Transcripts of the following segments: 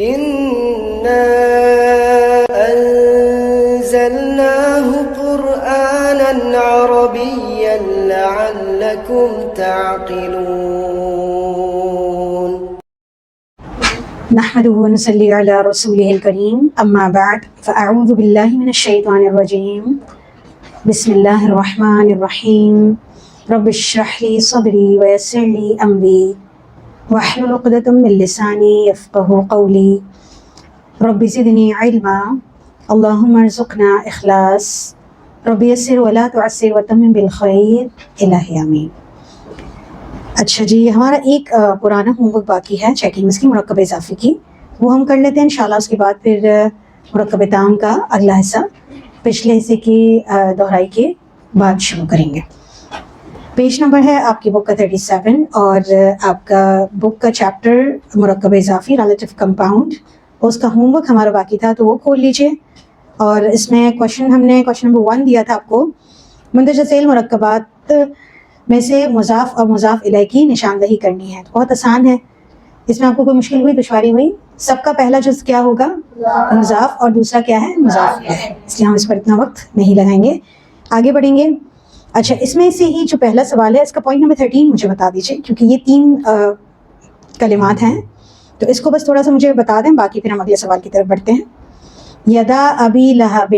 إنا أنزلناه قرآنا عربيا لعلكم تعقلون. نحمده ونصلي على رسوله الكريم أما بعد فأعوذ بالله من الشيطان الرجيم بسم الله الرحمن الرحيم رب اشرح لي صدري ويسر لي أمري واحلل عقدة من لساني يفقهوا قولي رب زدني علما اللهم ارزقنا إخلاص رب يسر ولا تعسر وتمم بالخير إلهي آمين. اچھا جی، ہمارا ایک پرانا ہوم ورک باقی ہے چیکنگز کی، مرکب اضافی کی، وہ ہم کر لیتے ہیں انشاءاللہ. اس کے بعد پھر مرکب تام کا اگلا حصہ پچھلے حصے کی دہرائی کے بعد شروع کریں گے. پیج نمبر ہے آپ کی بک کا 37 اور آپ کا بک کا چیپٹر مرکب اضافی ریلیٹیو کمپاؤنڈ، اس کا ہوم ورک ہمارا باقی تھا تو وہ کھول لیجئے. اور اس میں کوشچن نمبر 1 دیا تھا آپ کو، مندرجہ ذیل مرکبات میں سے مضاف اور مضاف الیہ کی نشاندہی کرنی ہے. تو بہت آسان ہے، اس میں آپ کو کوئی مشکل ہوئی، دشواری ہوئی؟ سب کا پہلا جز کیا ہوگا؟ مضاف، اور دوسرا کیا ہے؟ مضاف الیہ. اس لیے ہم اس پر اتنا وقت نہیں لگائیں گے، آگے بڑھیں گے. اچھا، اس میں سے ہی جو پہلا سوال ہے اس کا پوائنٹ نمبر 13 مجھے بتا دیجیے، کیونکہ یہ 3 کلمات ہیں تو اس کو بس تھوڑا سا مجھے بتا دیں، باقی پھر ہم اگلے سوال کی طرف بڑھتے ہیں. یدا ابی لہب،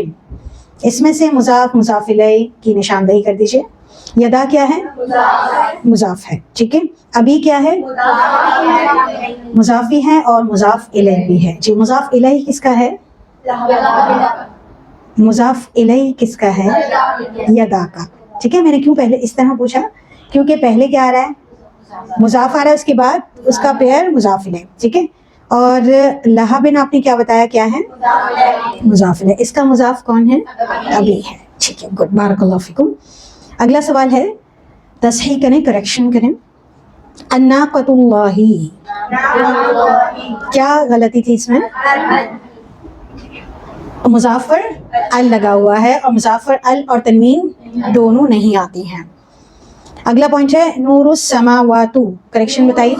اس میں سے مضاف مضاف الیہ کی نشاندہی کر دیجیے. یدا کیا ہے؟ مضاف ہے، ٹھیک ہے. ابھی کیا ہے؟ مضاف بھی ہے اور مضاف الیہ بھی ہے. جی، مضاف الیہ کس کا ہے؟ مضاف الیہ کس کا ہے؟ یدا کا. ٹھیک ہے، میں نے کیوں پہلے اس طرح پوچھا؟ کیونکہ پہلے کیا آ رہا ہے؟ مضاف آ رہا ہے، اس کے بعد اس کا پیئر مضاف الیہ. ٹھیک ہے، اور لہب آپ نے کیا بتایا کیا ہے؟ مضاف الیہ. اس کا مضاف کون ہے؟ ابھی ہے. ٹھیک ہے، گڈ، بارک اللہ فیکم. اگلا سوال ہے، تصحیح کریں، کریکشن کریں. الناقۃ اللہ، کیا غلطی تھی اس میں؟ مضاف پر ال لگا ہوا ہے اور مضاف پر ال اور تنوین دونوں نہیں آتی ہیں. اگلا پوائنٹ ہے نور السماوات، کریکشن بتائیے.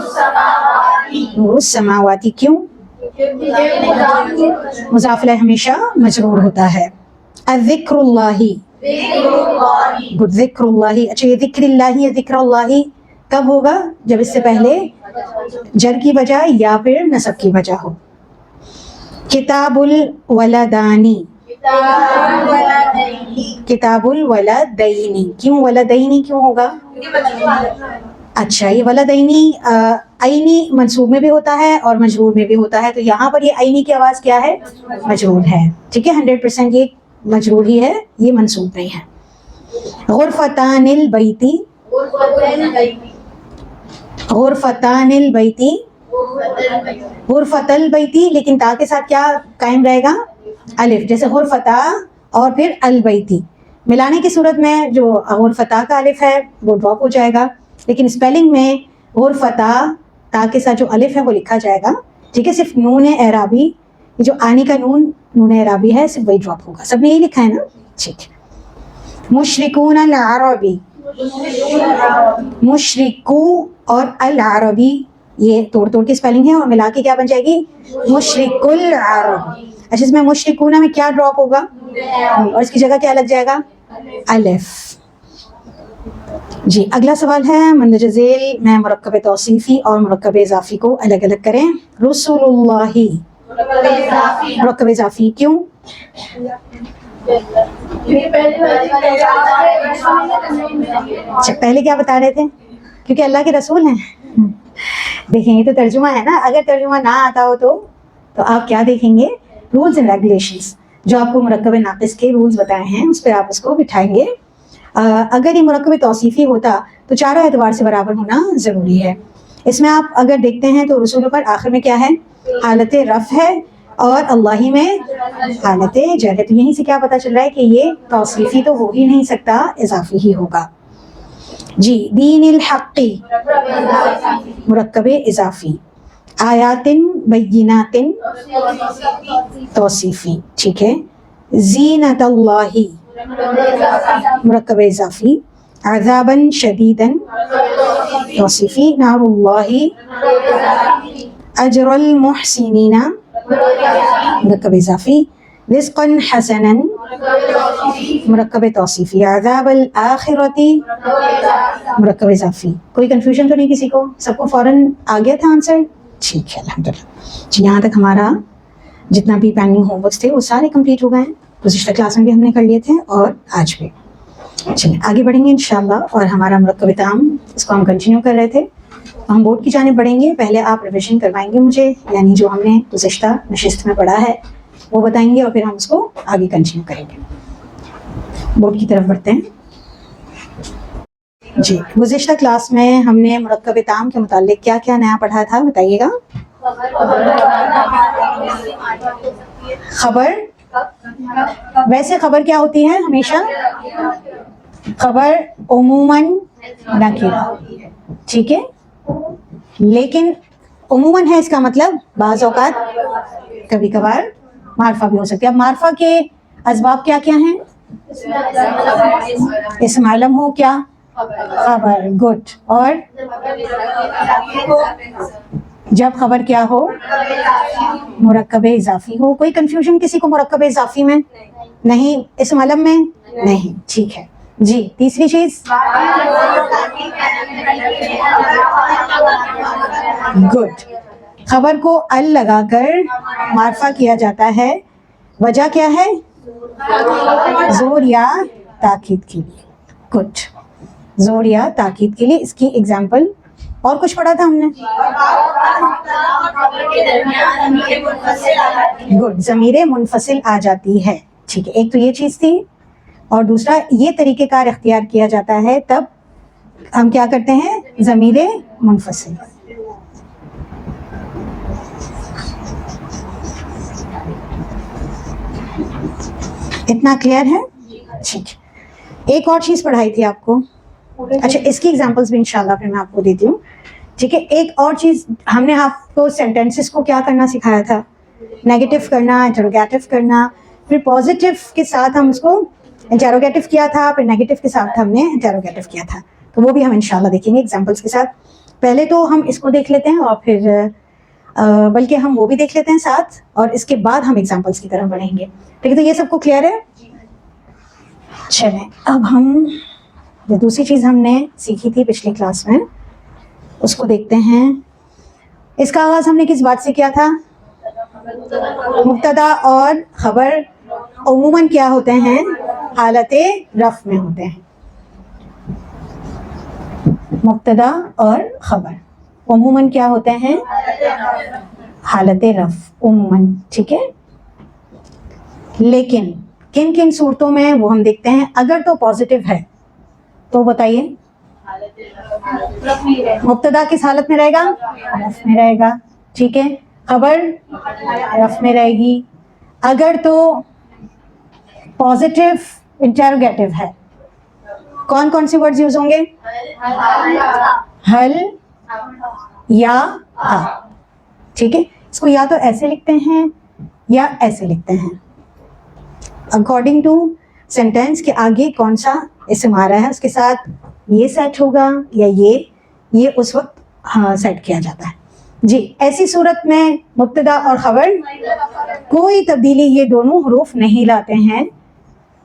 نور السماوات کیوں؟ مضاف الیہ ہمیشہ مجرور ہوتا ہے. الذکر اللہ، گڈ، ذکر اللہ. اچھا، یہ ذکر اللہ یا ذکر اللہ کب ہوگا؟ جب اس سے پہلے جر کی وجہ یا پھر نصب کی وجہ ہو. کتاب الولدانی، کتاب الولدینی، کیوں ولدینی کیوں ہوگا؟ اچھا، یہ ولدینی عینی منصوب میں بھی ہوتا ہے اور مجرور میں بھی ہوتا ہے، تو یہاں پر یہ عینی کی آواز کیا ہے؟ مجرور ہے. ٹھیک ہے، 100% یہ مجرور ہی ہے، یہ منصوب نہیں ہے. غرفتان البیتی، غرفتان البیتی، غرفت البیتی، لیکن تا کے ساتھ کیا قائم رہے گا؟ الف، جیسے غرفتا اور پھر البیتی. ملانے کی صورت میں جو غرفتا کا الف ہے وہ ڈراپ ہو جائے گا، لیکن اسپیلنگ میں غرفتا تا کے ساتھ جو الف ہے وہ لکھا جائے گا. ٹھیک ہے، صرف نون اعرابی، یہ جو آنی کا نون اعرابی ہے صرف وہی ڈراپ ہوگا. سب نے یہی لکھا ہے نا؟ ٹھیک ہے. مشرکون العربی، مشرکو اور العربی یہ توڑ کے اسپیلنگ ہے اور ملا کے کیا بن جائے گی؟ مشرک العرب. اچھا، اس میں مشرکون میں کیا ڈراپ ہوگا اور اس کی جگہ کیا لگ جائے گا؟ الف. جی، اگلا سوال ہے مندرجہ ذیل میں مرکب توصیفی اور مرکب اضافی کو الگ الگ کریں. رسول اللہ، مرکب اضافی کیوں؟ پہلے کیا بتا رہے تھے؟ کیونکہ اللہ کے رسول ہیں. دیکھیں، یہ تو ترجمہ ہے نا، اگر ترجمہ نہ آتا ہو تو آپ کیا دیکھیں گے؟ رولز اینڈ ریگولیشنز، جو آپ کو مرکب ناقص کے رولز بتائے ہیں اس پہ آپ اس کو بٹھائیں گے. اگر یہ مرکب توصیفی ہوتا تو چاروں اعتبار سے برابر ہونا ضروری ہے. اس میں آپ اگر دیکھتے ہیں تو رسول پر آخر میں کیا ہے؟ حالت رفع ہے اور اللہ میں حالت جر ہے. تو یہیں سے کیا پتا چل رہا ہے کہ یہ توصیفی تو ہو ہی نہیں سکتا، اضافی ہی ہوگا. جی، دین الحق، مرکب اضافی. آیات بینات، توصیفی. ٹھیک ہے. زینت اللہ، مرکب اضافی. عذابا شدیدا، توصیفی. نار اللہ. اجر المحسنین، مرکب اضافی. رزقا حسنا مرکب توصیفی. عذاب الآخرتی مرکب اضافی. کوئی کنفیوژن تو نہیں کسی کو؟ سب کو فوراً آ گیا تھا آنسر؟ ٹھیک ہے الحمدللہ جی. یہاں تک ہمارا جتنا بھی پینڈنگ ہوم ورکس تھے وہ سارے کمپلیٹ ہو گئے ہیں. گزشتہ کلاس میں بھی ہم نے کر لیے تھے اور آج بھی. چلیے آگے بڑھیں گے انشاءاللہ. اور ہمارا مرکب تام اس کو ہم کنٹینیو کر رہے تھے. ہم بورڈ کی جانب بڑھیں گے. پہلے آپ ریویژن کروائیں گے مجھے، یعنی جو ہم نے گزشتہ نشست میں پڑھا ہے وہ بتائیں گے اور پھر ہم اس کو آگے کنٹینیو کریں گے. بورڈ کی طرف بڑھتے ہیں جی. گزشتہ کلاس میں ہم نے مرکب تام کے متعلق کیا کیا نیا پڑھا تھا بتائیے گا. خبر، ویسے خبر کیا ہوتی ہے ہمیشہ؟ خبر عموماً نکرہ، ٹھیک ہے، لیکن عموماً ہے اس کا مطلب بعض اوقات کبھی کبھار معرفہ بھی ہو سکتی ہے. اب معرفہ کے اسباب کیا کیا ہیں؟ اسم علم ہو کیا؟ خبر. گڈ. اور جب خبر کیا ہو؟ مرکب اضافی ہو. کوئی کنفیوژن کسی کو مرکب اضافی میں؟ نہیں. اسم علم میں؟ نہیں. ٹھیک ہے جی. تیسری چیز گڈ. خبر کو ال لگا کر معرفہ کیا جاتا ہے. وجہ کیا ہے؟ زور یا تاکید کے لیے. گڈ. زور یا تاکید کے لیے. اس کی ایگزامپل اور کچھ پڑھا تھا ہم نے؟ گڈ. ضمیر منفصل آ جاتی ہے. ٹھیک ہے. ایک تو یہ چیز تھی اور دوسرا یہ طریقہ کار اختیار کیا جاتا ہے تب ہم کیا کرتے ہیں؟ ضمیر منفصل. اتنا کلیئر ہے؟ ٹھیک. ایک اور چیز پڑھائی تھی آپ کو. اچھا اس کی ایگزامپلس بھی انشاءاللہ پھر میں آپ کو دیتی ہوں. ٹھیک ہے. ایک اور چیز ہم نے آپ کو سینٹینسز کو کیا کرنا سکھایا تھا؟ نیگیٹو کرنا، انٹروگیٹو کرنا. پھر پازیٹیو کے ساتھ ہم اس کو انٹروگیٹو کیا تھا، پھر نیگیٹو کے ساتھ ہم نے انٹروگیٹو کیا تھا. تو وہ بھی ہم انشاءاللہ دیکھیں گے ایگزامپلس کے ساتھ. پہلے تو ہم اس کو دیکھ لیتے ہیں اور پھر بلکہ ہم وہ بھی دیکھ لیتے ہیں ساتھ اور اس کے بعد ہم ایگزامپلس کی طرف بڑھیں گے. ٹھیک ہے. تو یہ سب کو کلیئر ہے؟ چلیں اب ہم جو دوسری چیز ہم نے سیکھی تھی پچھلی کلاس میں اس کو دیکھتے ہیں. اس کا آغاز ہم نے کس بات سے کیا تھا؟ مبتدا اور خبر عموماً کیا ہوتے ہیں؟ حالت رفع میں ہوتے ہیں. مبتدا اور خبر عموماً کیا ہوتے ہیں؟ حالت رفع عموماً. ٹھیک ہے. لیکن کن کن صورتوں میں وہ ہم دیکھتے ہیں. اگر تو پازیٹیو ہے تو بتائیے مبتدا کس حالت میں رہے گا؟ رفع میں رہے گا. ٹھیک ہے. خبر رفع میں رہے گی. اگر تو پازیٹیو انٹروگیٹو ہے کون کون سے ورڈز یوز ہوں گے؟ حل یا ہاں. ٹھیک ہے. اس کو یا تو ایسے لکھتے ہیں یا ایسے لکھتے ہیں اکارڈنگ ٹو سینٹینس کے آگے کون سا اسم آ رہا ہے اس کے ساتھ یہ سیٹ ہوگا یا یہ اس وقت سیٹ کیا جاتا ہے. جی ایسی صورت میں مبتدا اور خبر کوئی تبدیلی یہ دونوں حروف نہیں لاتے ہیں.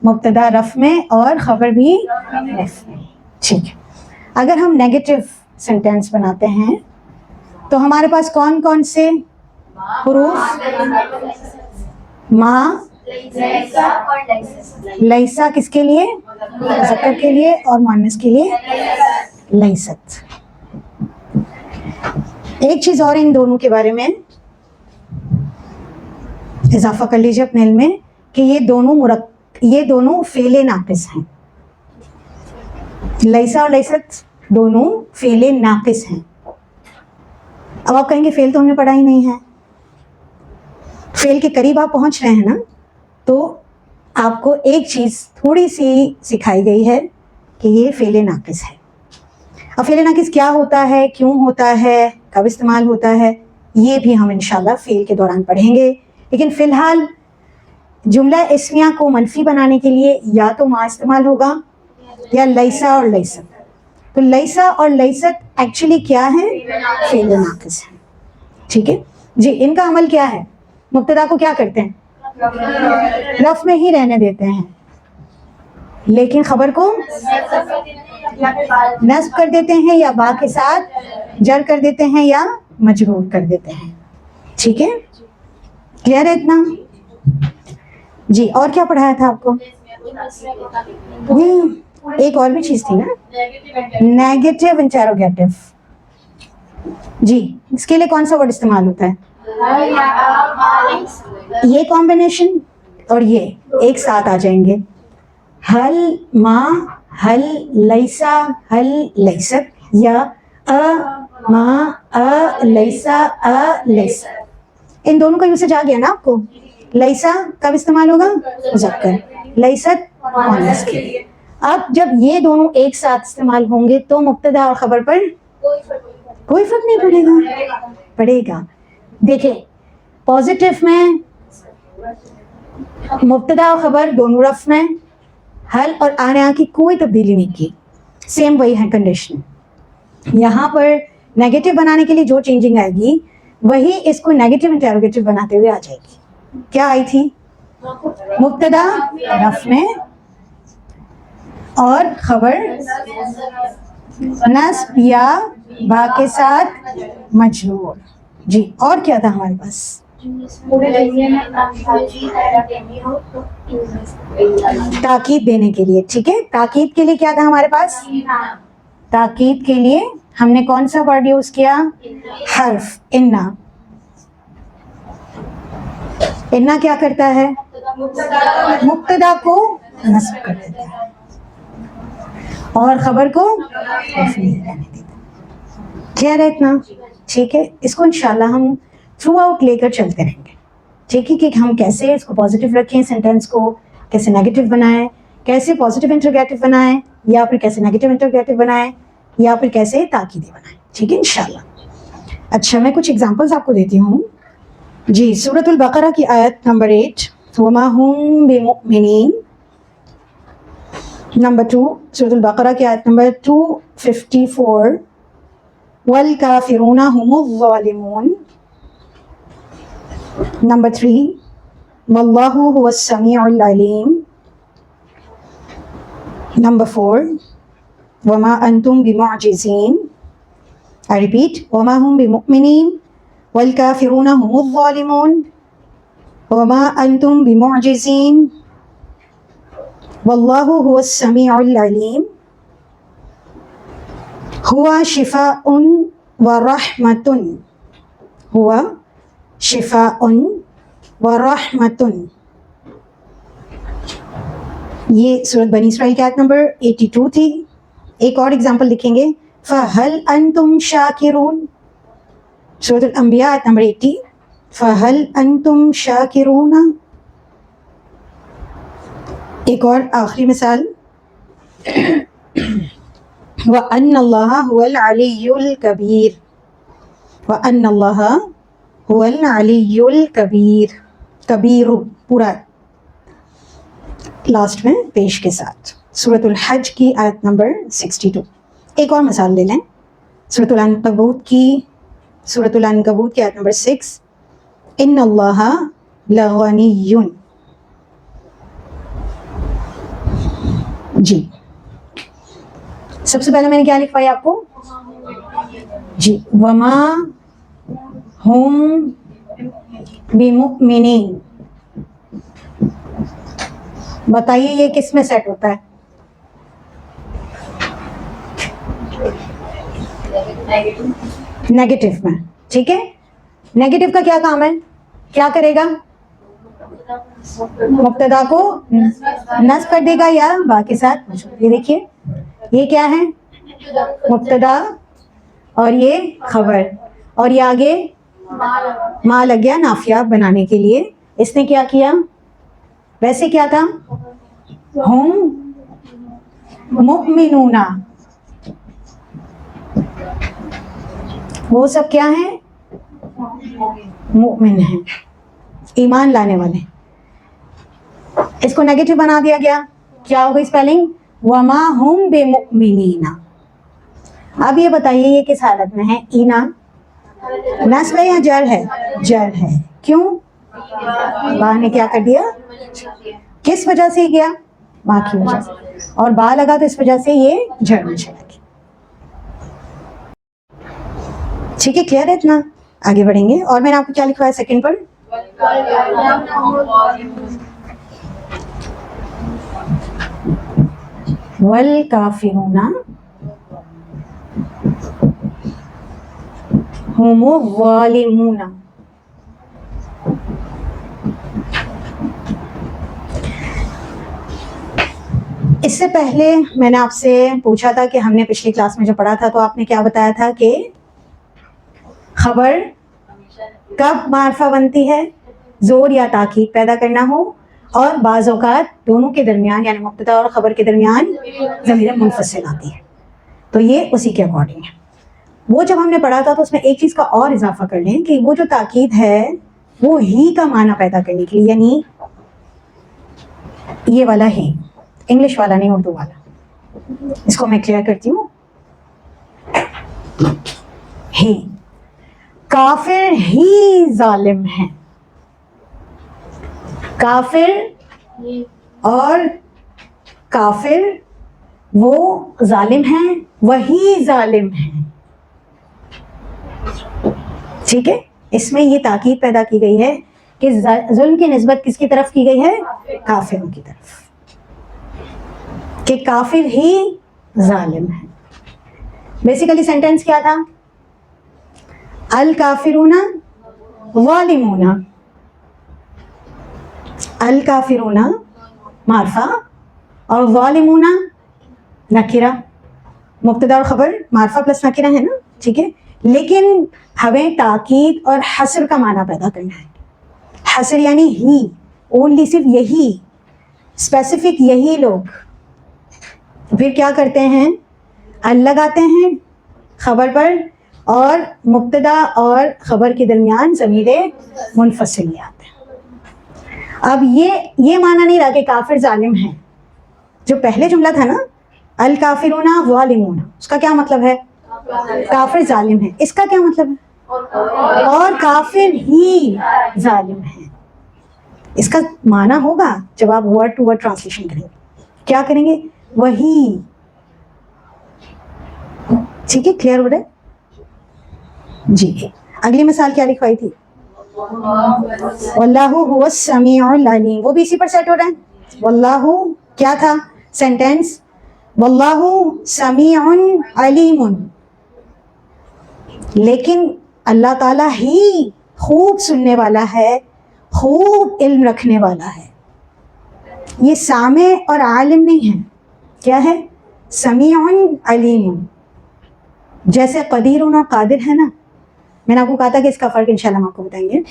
مبتدا رفع میں اور خبر بھی رفع میں. ٹھیک ہے. اگر ہم نیگیٹو سینٹینس بناتے ہیں تو ہمارے پاس کون کون سے حروف؟ ماں، لیسا کس کے لیے؟ مذکر کے لیے اور مؤنث کے لیے لیست. ایک چیز اور ان دونوں کے بارے میں اضافہ کر لیجیے اپنے علم میں کہ یہ دونوں فعل ناقص ہیں. لیسا اور لیست دونوں فعل ناقص ہیں. اب آپ کہیں گے فعل تو ہم نے پڑھا ہی نہیں ہے. فعل کے قریب آپ پہنچ رہے ہیں نا تو آپ کو ایک چیز تھوڑی سی سکھائی گئی ہے کہ یہ فعل ناقص ہے. اب فعل ناقص کیا ہوتا ہے، کیوں ہوتا ہے، کب استعمال ہوتا ہے، یہ بھی ہم انشاءاللہ فعل کے دوران پڑھیں گے. لیکن فی الحال جملہ اسمیہ کو منفی بنانے کے لیے یا تو ما استعمال ہوگا یا لیسا اور لیست. تو لیسا اور لیست ایکچولی کیا ہے؟ فعل ناقص ہے. ٹھیک ہے جی. ان کا عمل کیا ہے؟ مبتدا کو کیا کرتے ہیں؟ رفع میں ہی رہنے دیتے ہیں، لیکن خبر کو نصب کر دیتے ہیں یا با کے ساتھ جر کر دیتے ہیں یا مجرور کر دیتے ہیں. ٹھیک ہے، کلیئر ہے اتنا؟ جی اور کیا پڑھایا تھا آپ کو؟ ایک اور بھی چیز تھی نا، نیگیٹو انٹروگیٹو. جی اس کے لیے کون سا ورڈ استعمال ہوتا ہے؟ یہ کمبینیشن اور یہ ایک ساتھ آ جائیں گے، حل ما حل لیسا حل لیست، یا ما لیسا لیست. ان دونوں کا یوسیج آ گیا نا آپ کو. لیسا کب استعمال ہوگا؟ مذکر، لیست مؤنث کے لیے. اب جب یہ دونوں ایک ساتھ استعمال ہوں گے تو مبتدا اور خبر پر کوئی فرق نہیں پڑے گا. پڑے گا. دیکھیں پازیٹیو میں مبتدا اور خبر دونوں رفع میں، حل اور آنے کی کوئی تبدیلی نہیں کی، سیم وہی ہے کنڈیشن. یہاں پر نیگیٹو بنانے کے لیے جو چینجنگ آئے گی وہی اس کو نیگیٹو انٹروگیٹو بناتے ہوئے آ جائے گی. کیا آئی تھی؟ مبتدا رفع میں اور خبر نصب یا با کے ساتھ مجرور. جی اور کیا تھا ہمارے پاس؟ تاکید دینے کے لیے. ٹھیک ہے، تاکید کے لیے کیا تھا ہمارے پاس؟ تاکید کے لیے ہم نے کون سا ورڈ یوز کیا؟ حرف انا. انا کیا کرتا ہے؟ مبتدا کو نصب کر دیتا ہے اور خبر کو رفع نہیں رہنے دیتا. کلیئر ہے اتنا؟ ٹھیک ہے، اس کو انشاءاللہ ہم تھرو آؤٹ لے کر چلتے رہیں گے. ٹھیک ہے کہ ہم کیسے اس کو پازیٹیو رکھیں، سینٹینس کو کیسے نیگیٹو بنائیں، کیسے پازیٹیو انٹروگیٹو بنائیں، یا پھر کیسے نیگیٹو انٹروگیٹو بنائیں، یا پھر کیسے تاکیدی بنائیں. ٹھیک ہے انشاءاللہ. اچھا میں کچھ ایگزامپلس آپ کو دیتی ہوں. جی سورۃ البقرہ کی آیت نمبر 8 وما هم بمؤمنین. نمبر 2 سورۃ البقرہ کی آیت نمبر 254 والکافرون هم الظالمون. نمبر 3 واللہ هو السمیع العلیم. نمبر 4 وما انتم بمعجزین. I repeat وما هم بمؤمنین والکافرون هم الظالمون وما انتم بمعجزین واللہ هو السمیع العلیم. هو شفاء ورحمۃ. هو شفاء ورحمۃ. یہ سورۃ بنی اسرائیل کی آیت نمبر 82 تھی. ایک اور ایگزامپل لکھیں گے فَهَلْ أَنْتُمْ شَاكِرُونَ. سورۃ الانبیاء آیت نمبر 80 فَهَلْ أَنْتُمْ شَاكِرُونَ. ایک اور آخری مثال وَأَنَّ اللَّهَ هُوَ الْعَلِيُّ الْكَبِيرُ. وَأَنَّ اللَّهَ هُوَ الْعَلِيُّ الْكَبِيرُ. کبیر پورا لاسٹ میں پیش کے ساتھ. سورۃ الحج کی آیت نمبر 62. ایک اور مثال لے لیں سورۃ العنکبوت کی آیت نمبر 6 ان اللہ لغنی. جی سب سے پہلے میں نے کیا لکھوایا آپ کو؟ جی وما ہم بمؤمنین. بتائیے یہ کس میں سیٹ ہوتا ہے؟ نیگیٹو میں. ٹھیک ہے، نیگیٹو کا کیا کام ہے؟ کیا کرے گا؟ مبتدا کو نصب کر دے گا یا با کے ساتھ. یہ دیکھیے یہ کیا ہے؟ مبتدا اور یہ خبر اور یہ آگے ما لگ گیا نافیہ بنانے کے لیے. اس نے کیا کیا؟ ویسے کیا تھا؟ ہم مؤمنون. وہ سب کیا ہیں؟ مؤمن ہیں، ایمان لانے والے. اس کو نیگیٹو بنا دیا گیا. کیا ہوگا اسپیلنگ؟ وما ہم بمؤمنین. اب یہ بتائیے یہ کس حالت میں ہے؟ اینا نصب ہے یا جر ہے؟ جر ہے. کیوں؟ با نے کیا کر دیا؟ کس وجہ سے گیا؟ با کی وجہ سے، اور با لگا تو اس وجہ سے یہ جڑ میں چلا گیا. ٹھیک ہے، کلیئر ہے اتنا؟ آگے بڑھیں گے. اور میں نے آپ کو کیا لکھوایا سیکنڈ پر؟ والکافرون هم الظالمون. اس سے پہلے میں نے آپ سے پوچھا تھا کہ ہم نے پچھلی کلاس میں جو پڑھا تھا تو آپ نے کیا بتایا تھا کہ خبر کب معرفہ بنتی ہے؟ زور یا تاکید پیدا کرنا ہو، اور بعض اوقات دونوں کے درمیان یعنی مبتدا اور خبر کے درمیان ضمیر منفصل آتی ہے. تو یہ اسی کے اکارڈنگ ہے. وہ جب ہم نے پڑھا تھا تو اس میں ایک چیز کا اور اضافہ کر لیں کہ وہ جو تاکید ہے وہ ہی کا معنی پیدا کرنے کے لیے، یعنی یہ والا ہی، انگلش والا نہیں، اردو والا. اس کو میں کلیئر کرتی ہوں. ہی، کافر ہی ظالم ہے. کافر اور کافر وہ ظالم ہیں، وہی ظالم ہیں. ٹھیک ہے، اس میں یہ تاکید پیدا کی گئی ہے کہ ظلم کی نسبت کس کی طرف کی گئی ہے؟ کافروں کی طرف، کہ کافر ہی ظالم ہے. بیسیکلی سینٹینس کیا تھا؟ الکافرون ظالمون. الکافرون معرفہ اور ظالمون نکرہ. مبتدا اور خبر معرفہ پلس نکرہ ہے نا، ٹھیک ہے. لیکن ہمیں تاکید اور حصر کا معنی پیدا کرنا ہے. حصر یعنی ہی، اونلی، صرف یہی، اسپیسیفک یہی لوگ. پھر کیا کرتے ہیں؟ ال لگاتے ہیں خبر پر، اور مبتدا اور خبر کے درمیان ضمیر منفصل آتے ہیں. اب یہ معنی نہیں رہا کہ کافر ظالم ہے. جو پہلے جملہ تھا نا الکافرون ظالمون، اس کا کیا مطلب ہے؟ کافر ظالم ہے. اس کا کیا مطلب ہے؟ اور کافر ہی ظالم ہے. اس کا معنی ہوگا جب آپ ورڈ ٹو ورڈ ٹرانسلیشن کریں گے. کیا کریں گے؟ وہی. ٹھیک ہے، کلیئر ہو رہا ہے؟ جی. اگلی مثال کیا لکھوائی تھی؟ واللہ هو السمیع العلیم. وہ بھی اسی پر سیٹ ہو رہا ہے. واللہ کیا تھا سینٹینس؟ واللہ سمیع علیم. لیکن اللہ تعالیٰ ہی خوب سننے والا ہے، خوب علم رکھنے والا ہے. یہ سامع اور عالم نہیں ہے، کیا ہے؟ سمیع علیم. جیسے قدیر اور قادر ہے نا، میں نے آپ کو کہا تھا کہ اس کا فرق انشاءاللہ ہم آپ کو بتائیں گے.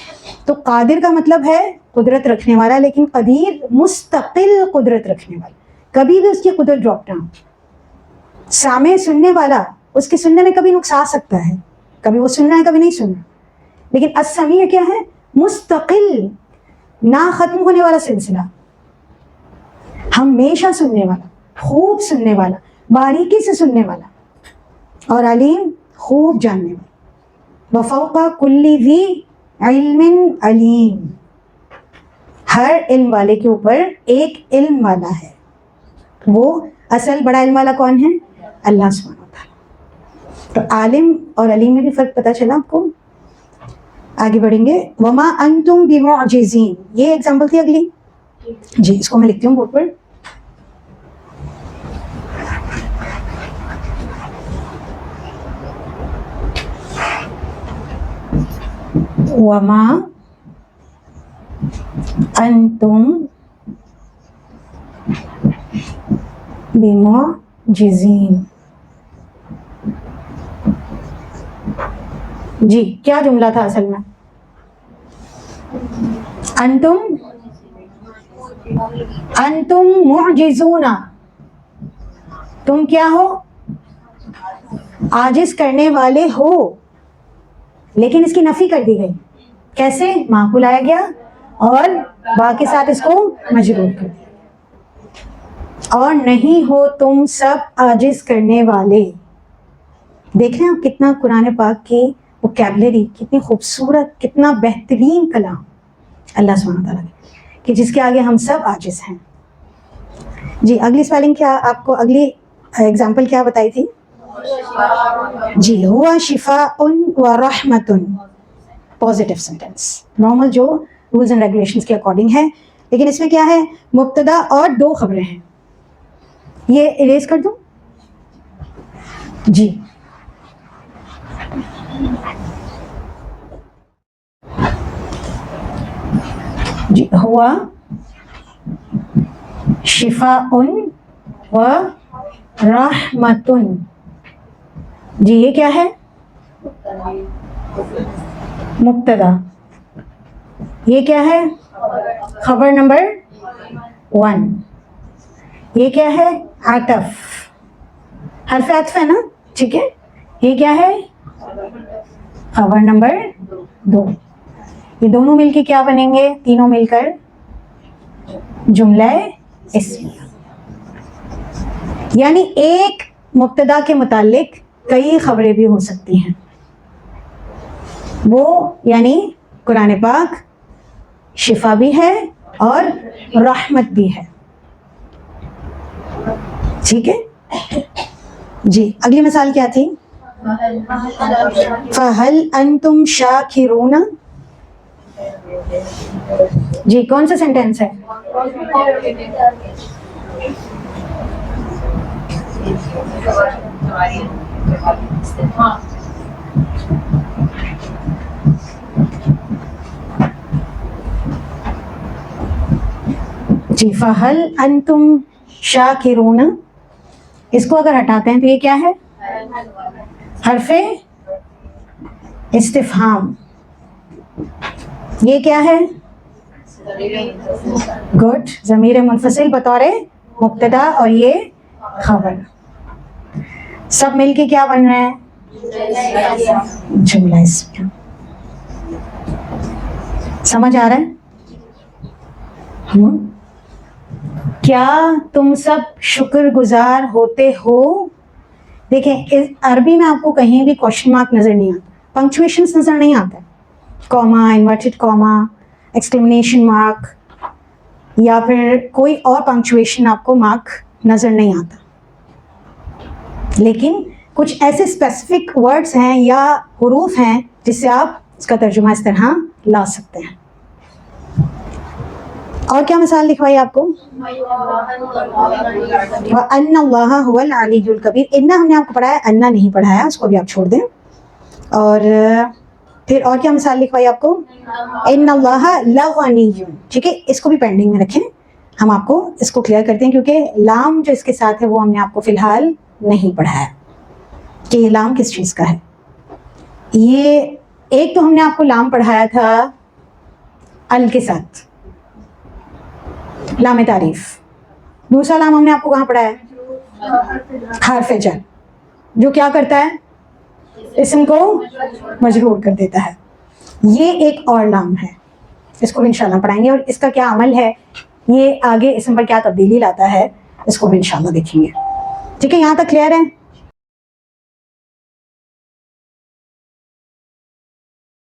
تو قادر کا مطلب ہے قدرت رکھنے والا، لیکن قدیر مستقل قدرت رکھنے والا، کبھی بھی اس کی قدرت ڈراپ نہ ہو. سامع سننے والا، اس کے سننے میں کبھی نقص آ سکتا ہے، کبھی وہ سننا ہے کبھی نہیں سننا. لیکن السمیع کیا ہے؟ مستقل، نہ ختم ہونے والا سلسلہ، ہمیشہ سننے والا، خوب سننے والا، باریکی سے سننے والا. اور علیم، خوب جاننے والا. وفوق کل ذی علم علیم. ہر علم والے کے اوپر ایک علم والا ہے. وہ اصل بڑا علم والا کون ہے؟ اللہ سبحانہ و تعالیٰ. تو عالم اور علیم میں بھی فرق پتہ چلا آپ کو. آگے بڑھیں گے. وما انتم بمعجزین، یہ ایگزامپل تھی اگلی. جی، اس کو میں لکھتی ہوں بورڈ پر. وما انتم بمعجزین. جی، کیا جملہ تھا اصل میں؟ انتم معجزون. تم کیا ہو؟ عاجز کرنے والے ہو. لیکن اس کی نفی کر دی گئی. کیسے؟ ماں کو لایا گیا اور با کے ساتھ اس کو مجرور کر دیا. اور نہیں ہو تم سب عاجز کرنے والے. دیکھ رہے ہیں آپ کتنا قرآن پاک کی ووکیبلری، کتنی خوبصورت، کتنا بہترین کلام. اللہ سبحانہ تعالیٰ کہ جس کے آگے ہم سب عاجز ہیں. جی اگلی اسپیلنگ کیا آپ کو اگلی ایگزامپل کیا بتائی تھی؟ جی ہوا شفاء و رحمت، پازیٹیو سینٹینس، نارمل جو رولز اینڈ ریگولیشنز کے اکارڈنگ ہے، لیکن اس میں کیا ہے مبتدا اور 2 خبریں ہیں. یہ اریز کر دوں. جی جی ہوا شفاء و رحمت. جی یہ کیا ہے؟ مبتدا. یہ کیا ہے؟ خبر نمبر 1. یہ کیا ہے؟ عطف، حرف عطف ہے نا، ٹھیک ہے. یہ کیا ہے؟ خبر نمبر 2. یہ دونوں مل کے کیا بنیں گے؟ تینوں مل کر جملہ اسمیہ. یعنی ایک مبتدا کے متعلق کئی خبریں بھی ہو سکتی ہیں. وہ یعنی قرآن پاک شفا بھی ہے اور رحمت بھی ہے. ٹھیک ہے. جی اگلی مثال کیا تھی؟ فَهَلْ أَنْتُمْ شَاكِرُونَ. جی کون سا سینٹینس ہے؟ جی فَهَلْ أَنْتُمْ شَاكِرُونَ. اس کو اگر ہٹاتے ہیں تو یہ کیا ہے؟ حرف استفہام. یہ کیا ہے؟ گڈ، ضمیر منفصل بطور مبتدا اور یہ خبر. سب مل کے کیا بن رہے ہیں؟ جملہ اسمیہ. سمجھ آ رہا ہے؟ کیا تم سب شکر گزار ہوتے ہو؟ دیکھیں عربی میں آپ کو کہیں بھی کوشچن مارک نظر نہیں آتا، پنکچویشنز نظر نہیں آتا، کوما، انورٹڈ کوما، ایکسکلیمیشن مارک یا پھر کوئی اور پنکچویشن آپ کو مارک نظر نہیں آتا. لیکن کچھ ایسے اسپیسیفک ورڈز ہیں یا حروف ہیں جس سے آپ اس کا ترجمہ اس طرح لا سکتے ہیں. اور کیا مثال لکھوائی آپ کو؟ وَأَنَّ اللَّهَ هُوَ الْعَلِيُّ الْكَبِيرُ. اِنَّا ہم نے آپ کو پڑھایا، اَنَّا نہیں پڑھایا، اس کو بھی آپ چھوڑ دیں. اور پھر اور کیا مثال لکھوائی آپ کو؟ اِنَّ اللَّهَ لَغَنِيٌّ. ٹھیک ہے، اس کو بھی پینڈنگ میں رکھیں، ہم آپ کو اس کو کلیئر کرتے ہیں کیونکہ لام جو اس کے ساتھ ہے وہ ہم نے آپ کو فی الحال نہیں پڑھایا کہ یہ لام کس چیز کا ہے. یہ ایک تو ہم نے آپ کو لام پڑھایا تھا ال کے ساتھ، لام تعریف. دوسرا لام ہم نے آپ کو کہاں پڑھایا ہے؟ حرف جر، جو کیا کرتا ہے؟ اسم کو مجرور کر دیتا ہے. یہ ایک اور لام ہے، اس کو بھی انشاءاللہ پڑھائیں گے، اور اس کا کیا عمل ہے، یہ آگے اسم پر کیا تبدیلی لاتا ہے، اس کو بھی انشاءاللہ دیکھیں گے. ٹھیک ہے، یہاں تک کلیئر ہے؟